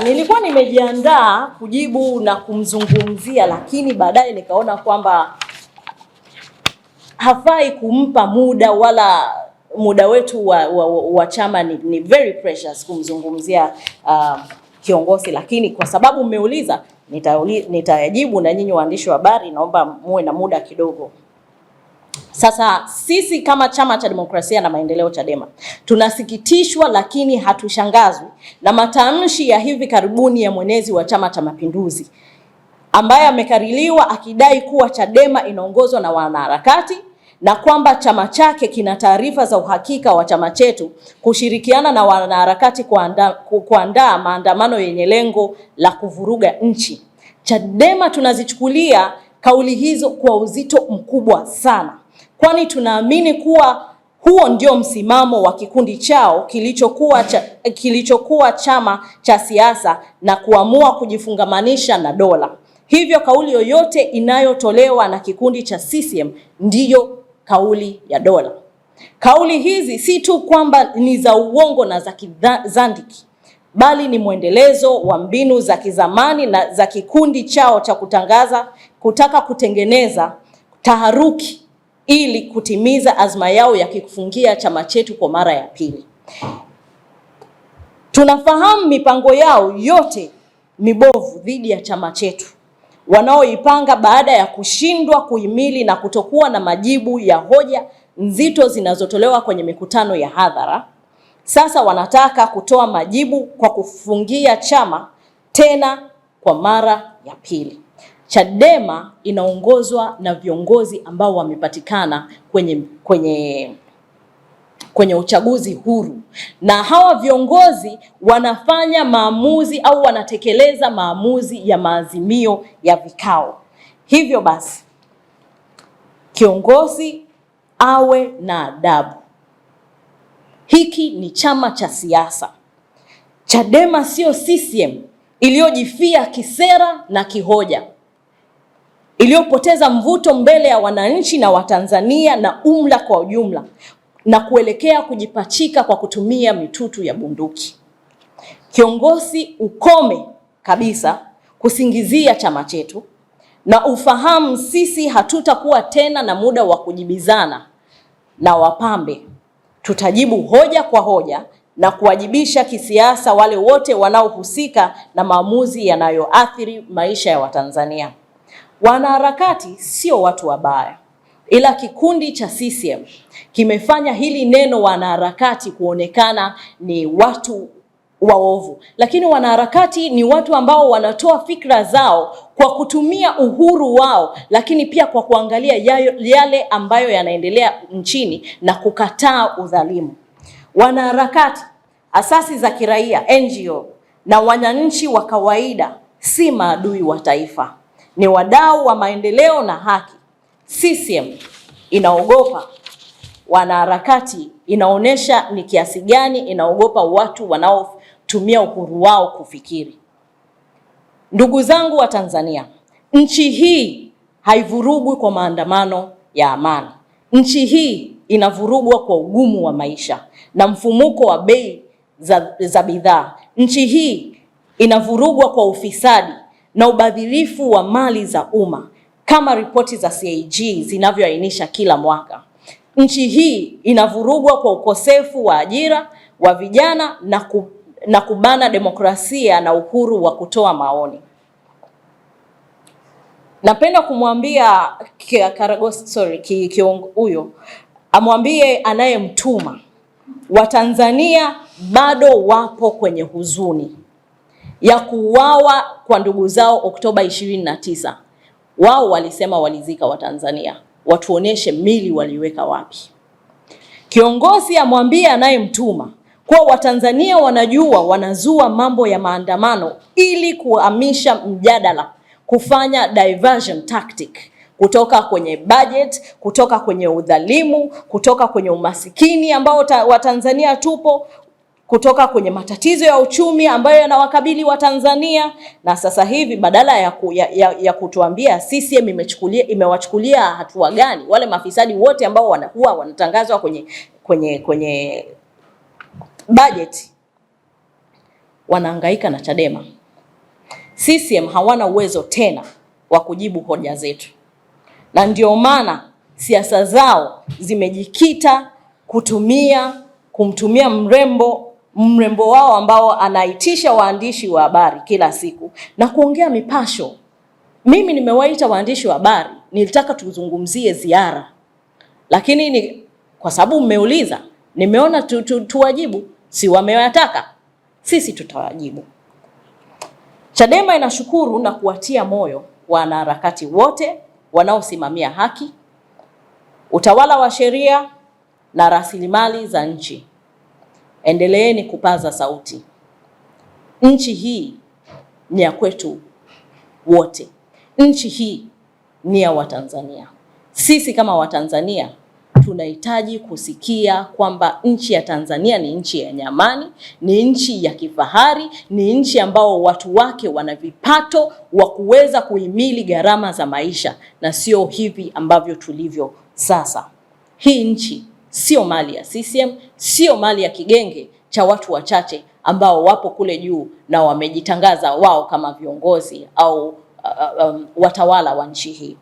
Nilikuwa nimejiandaa kujibu na kumzungumzia, lakini baadaye nikaona kwamba hafai kumpa muda, wala muda wetu wa chama ni very precious kumzungumzia kiongozi, lakini kwa sababu mmeuliza nitayajibu, na nyinyi waandishi wa habari naomba muwe na muda kidogo. Sasa sisi kama Chama cha Demokrasia na Maendeleo Chadema tunasikitishwa lakini hatushangazwi na matamshi ya hivi karibuni ya mwenezi wa Chama cha Mapinduzi ambaye amekaririwa akidai kuwa Chadema inaongozwa na wanaharakati na kwamba chama chake kina taarifa za uhakika wa chama chetu kushirikiana na wanaharakati kuandaa maandamano yenye lengo la kuvuruga nchi. Chadema tunazichukulia kauli hizo kwa uzito mkubwa sana, kwani tunaamini kuwa huo ndio msimamo wa kikundi chao kilichokuwa chama cha siasa na kuamua kujifungamanisha na dola. Hivyo kauli yoyote inayotolewa na kikundi cha CCM ndiyo kauli ya dola. Kauli hizi si tu kwamba ni za uongo na za kizandiki, bali ni mwendelezo wa mbinu za kizamani na za kikundi chao cha kutaka kutengeneza taharuki ili kutimiza azma yao ya kufungia chama chetu kwa mara ya pili. Tunafahamu mipango yao yote mibovu dhidi ya chama chetu wanaoipanga baada ya kushindwa kuhimili na kutokuwa na majibu ya hoja nzito zinazotolewa kwenye mikutano ya hadhara. Sasa wanataka kutoa majibu kwa kufungia chama tena kwa mara ya pili. Chadema inaongozwa na viongozi ambao wamepatikana kwenye uchaguzi huru, na hawa viongozi wanafanya maamuzi au wanatekeleza maamuzi ya maazimio ya vikao. Hivyo basi kiongozi awe na adabu. Hiki ni chama cha siasa. Chadema sio CCM iliyojifia kisera na kihoja, iliyopoteza mvuto mbele ya wananchi na Watanzania na umla kwa ujumla na kuelekea kujipachika kwa kutumia mitutu ya bunduki. Kiongozi, ukome kabisa kusingizia chama chetu na ufahamu sisi hatutakuwa tena na muda wa kujibizana na wapambe. Tutajibu hoja kwa hoja na kuwajibisha kisiasa wale wote wanaohusika na maamuzi yanayoathiri maisha ya Watanzania. Wanaharakati sio watu wabaya, ila kikundi cha CCM kimefanya hili neno wanaharakati kuonekana ni watu waovu. Lakini wanaharakati ni watu ambao wanatoa fikra zao kwa kutumia uhuru wao, lakini pia kwa kuangalia yale ambayo yanaendelea nchini na kukataa udhalimu. Wanaharakati, asasi za kiraia, NGO na wananchi wa kawaida si maadui wa taifa, ni wadau wa maendeleo na haki. CCM inaogopa wanaharakati, inaonesha ni kiasi gani inaogopa watu wanaotumia uhuru wao kufikiri. Ndugu zangu wa Tanzania, nchi hii haivurugwi kwa maandamano ya amani. Nchi hii inavurugwa kwa ugumu wa maisha na mfumuko wa bei za bidhaa. Nchi hii inavurugwa kwa ufisadi na ubadhirifu wa mali za umma kama ripoti za CAG zinavyoainisha kila mwaka. Nchi hii inavurugwa kwa ukosefu wa ajira wa vijana na kubana demokrasia na uhuru wa kutoa maoni. Napenda kumwambia huyo amwambie anayemtuma, Watanzania bado wapo kwenye huzuni ya kuuawa kwa ndugu zao Oktoba 29. Wao walisema walizika Watanzania, watuoneshe mili waliweka wapi. Kiongozi amwambie anayemtuma kwa Watanzania wanajua wanazua mambo ya maandamano ili kuhamisha mjadala, kufanya diversion tactic kutoka kwenye budget, kutoka kwenye udhalimu, kutoka kwenye umasikini ambao Watanzania tupo, kutoka kwenye matatizo ya uchumi ambayo yanawakabili Watanzania. Na sasa hivi badala ya kutuambia CCM imewachukulia hatua gani wale mafisadi wote ambao wanakuwa wanatangazwa kwenye budget, wanahangaika na Chadema. CCM hawana uwezo tena wa kujibu hoja zetu, na ndio maana siasa zao zimejikita kumtumia mrembo wao ambao anaitisha waandishi wa habari kila siku na kuongea mipasho. Mimi nimewaita waandishi wa habari, nilitaka tuzungumzie ziara, lakini kwa sababu mmeuliza, nimeona tuwajibu. Si wamewataka, sisi tutawajibu. Chadema inashukuru na kuwatia moyo wanaharakati wote wanaosimamia haki, utawala wa sheria na rasilimali za nchi. Endeleeni kupaza sauti. Nchi hii ni ya kwetu wote. Nchi hii ni ya Watanzania. Sisi kama Watanzania tunahitaji kusikia kwamba nchi ya Tanzania ni nchi yenye amani, ni nchi ya kifahari, ni nchi ambao watu wake wana vipato wa kuweza kuhimili gharama za maisha, na sio hivi ambavyo tulivyo sasa. Hii nchi sio mali ya CCM, sio mali ya kigenge cha watu wachache ambao wapo kule juu na wamejitangaza wao kama viongozi au watawala wa nchi hii.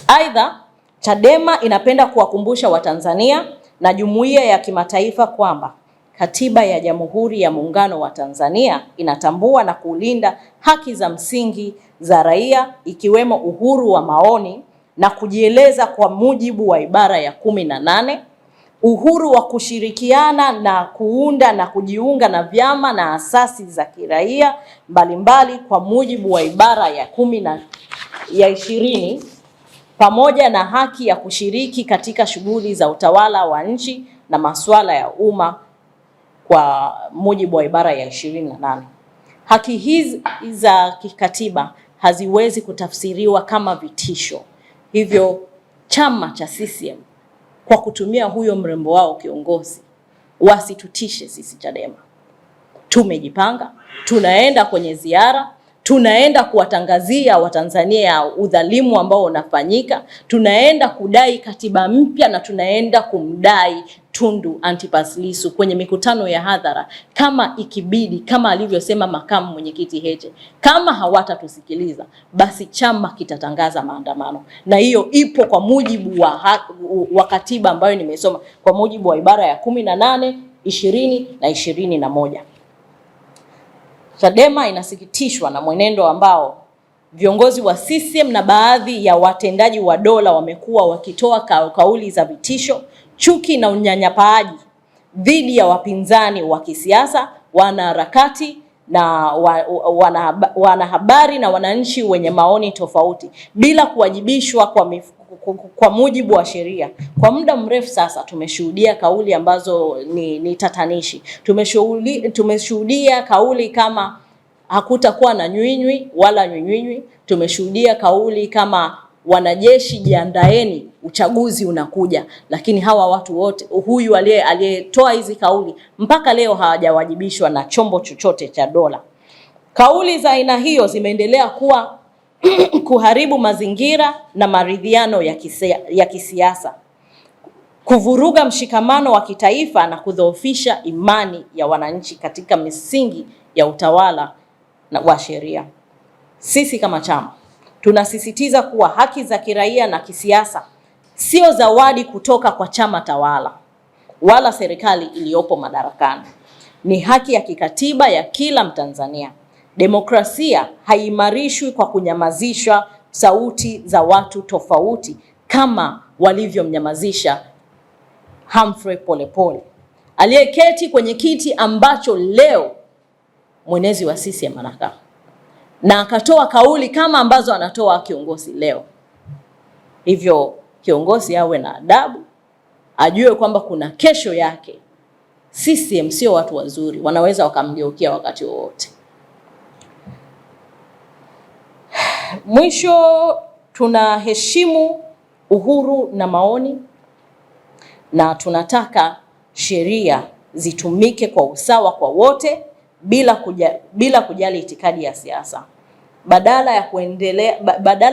Aidha, Chadema inapenda kuwakumbusha Watanzania na jumuiya ya kimataifa kwamba Katiba ya Jamhuri ya Muungano wa Tanzania inatambua na kulinda haki za msingi za raia, ikiwemo uhuru wa maoni na kujieleza kwa mujibu wa ibara ya 18, uhuru wa kushirikiana na kuunda na kujiunga na vyama na asasi za kiraia mbalimbali kwa mujibu wa ibara ya 20, pamoja na haki ya kushiriki katika shughuli za utawala wa nchi na masuala ya umma kwa mujibu wa ibara ya 28. Haki hizi za kikatiba haziwezi kutafsiriwa kama vitisho. Hivyo chama cha CCM kwa kutumia huyo mrembo wao kiongozi wasitutishe sisi Chadema. Tumejipanga, tunaenda kwenye ziara, tunaenda kuwatangazia Watanzania udhalimu ambao unafanyika, tunaenda kudai katiba mpya na tunaenda kumdai Tundu Antipas Lissu kwenye mikutano ya hadhara kama ikibidi, kama alivyosema makamu mwenyekiti Heche. Kama hawatatusikiliza basi chama kitatangaza maandamano, na hiyo ipo kwa mujibu wa katiba ambayo nimesoma, kwa mujibu wa ibara ya 18, 20 na 21. Chadema inasikitishwa na mwenendo ambao viongozi wa CCM na baadhi ya watendaji wa dola wamekuwa wakitoa kauli za vitisho, chuki na unyanyapaaji dhidi ya wapinzani wa kisiasa, wanaharakati na wanahabari na wananchi wenye maoni tofauti bila kuwajibishwa kwa mujibu wa sheria. Kwa muda mrefu sasa tumeshuhudia kauli ambazo ni tatanishi. Tumeshuhudia kauli kama hakutakuwa na nywinywi wala nywinywi. Tumeshuhudia kauli kama wanajeshi jiandaeni, uchaguzi unakuja. Lakini hawa watu wote, huyu aliyetoa hizi kauli mpaka leo hawajawajibishwa na chombo chochote cha dola. Kauli za aina hiyo zimeendelea kuwa kuharibu mazingira na maridhiano ya kisiasa, kuvuruga mshikamano wa kitaifa na kudhoofisha imani ya wananchi katika misingi ya utawala wa sheria. Sisi kama chama tunasisitiza kuwa haki za kiraia na kisiasa sio zawadi kutoka kwa chama tawala wala serikali iliyopo madarakani. Ni haki ya kikatiba ya kila Mtanzania. Demokrasia haimarishwi kwa kunyamazisha sauti za watu tofauti kama walivyomnyamazisha Humphrey Polepole, aliyeketi kwenye kiti ambacho leo mwenezi wa CCM anakaa, na akatoa kauli kama ambazo anatoa kiongozi leo. Hivyo kiongozi awe na adabu, ajue kwamba kuna kesho yake. CCM sio watu wazuri, wanaweza wakamgeukia wakati wowote. Mwisho, tunaheshimu uhuru na maoni na tunataka sheria zitumike kwa usawa kwa wote bila kujali itikadi ya siasa. Badala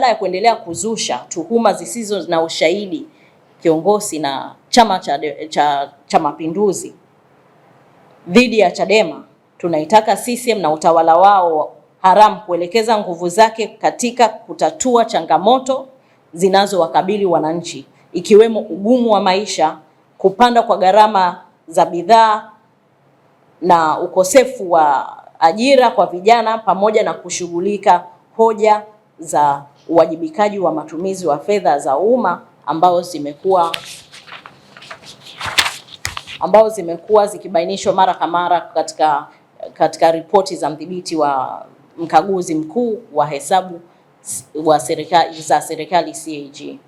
ya kuendelea kuzusha tuhuma zisizo na ushahidi, kiongozi na Chama cha Mapinduzi dhidi ya Chadema tunaitaka CCM na utawala wao haramu kuelekeza nguvu zake katika kutatua changamoto zinazowakabili wananchi, ikiwemo ugumu wa maisha, kupanda kwa gharama za bidhaa na ukosefu wa ajira kwa vijana, pamoja na kushughulika hoja za uwajibikaji wa matumizi wa fedha za umma ambao zimekuwa zikibainishwa mara kwa mara katika ripoti za mkaguzi mkuu wa hesabu za serikali CAG.